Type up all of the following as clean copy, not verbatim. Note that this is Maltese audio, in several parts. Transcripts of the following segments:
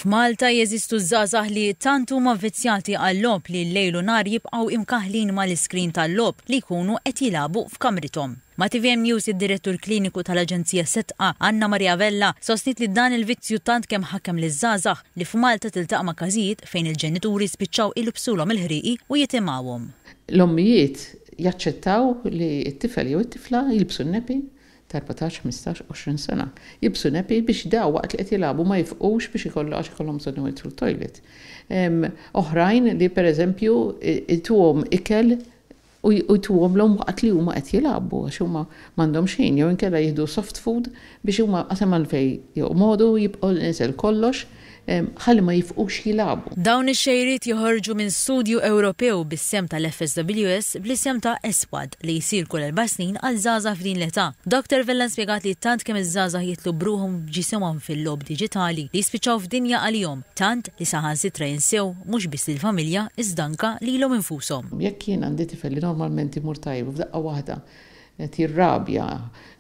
F'Malta jeżistu żgħażagħ li tant huma avvizzjati għall-logħob li llejl u nhar jibqgħu imkaħħlin mal-iskrin tal-logħob li jkunu qed jilagħbu f'kamrithom. Ma' TVM News id-direttur kliniku tal-Aġenzija Setqa Anna Maria Vella sostnit li dan il-vizzju tant kemm ħakkam liż-żgħażagħ li f'Malta tiltaqa' ma' każijiet fejn il-ġenituri spiċċaw ilbsulhom il-ħrieqi u jitimgħuhom. L-ommijiet jaċċettaw li t-tifel jew it-tifla jilbsu n-nepi ta' 14, 15, 20 sena. Jibsu nepi biex daw waqt li qed jilagħbu ma jifqux biex ikollhom bżonn jitru l-toilet. Oħrajn li pereżempju ituhom ikel u jtuhom l-hom waqt li huma qed jilagħbu għax huma m'għandhom xejn jew inkella jieħdu soft food biex huma qasam għalfejn joqogħdu jibqgħu nisel kollox ħalli ma jifqux jilagħbu. Dawn ix-xejriet joħorġu minn studju Ewropew bis-sem tal-FSWS bl-isem ta' ESPAD li jsir kull 4 snin għal żgħażagħ f'din l-età. Dr. Vella spjegat li tant kemm iż-żgħażagħ jitlu bruhom ġisimhom fil-logħob diġitali li jispiċċaw f'dinja għalihom tant li saħansitra jinsew mhux biss lill-familja iżda anke lilhom infushom. Jekk jien għandi tifel li normalment imur tajjeb f'daqqa waħda qed jirrabja,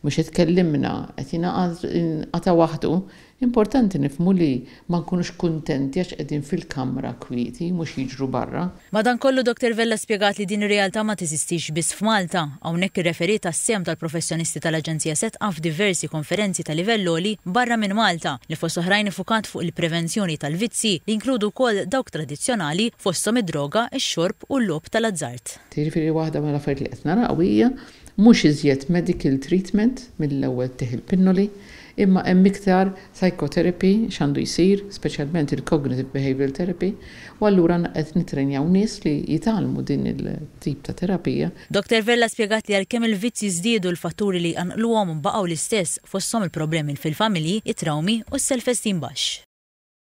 mhux jitkellimna, qed jingħata waħdu, importanti nifhmu li ma nkunux kuntenti għax qegħdin fil-kamra kwieti mhux jiġru barra. Madankollu Dr. Vella spjegat li din ir-realtà ma teżistix biss f'Malta, hawnhekk irreferiet għas-sem tal-professjonisti tal-Aġenzija Setqa f'diversi konferenzi ta' livell għoli barra minn Malta li fost oħrajn ifukat fuq il-prevenzjoni tal-vizzi li inkludu wkoll dawk tradizzjonali fosthom id-droga, ix-xorb u l-logħob tal-azzart. Tiriferi waħda mill-affarijiet li qed naraw hija mhux iżjed medical treatment mill-ewwel tieħ il-pinnoli, imma hemm iktar psychotherapy x'għandu jsir, speċjalment il-cognitive behavioral therapy, u allura qed nitrenjaw nies li jitgħallmu din il-tip ta' terapija. Dr. Vella spjegat li għalkemm il-vizzi żdiedu l-fatturi li nqluhom baqgħu l-istess fosthom il-problemi fil-familji, it-trawmi u s-self-esteem baxx.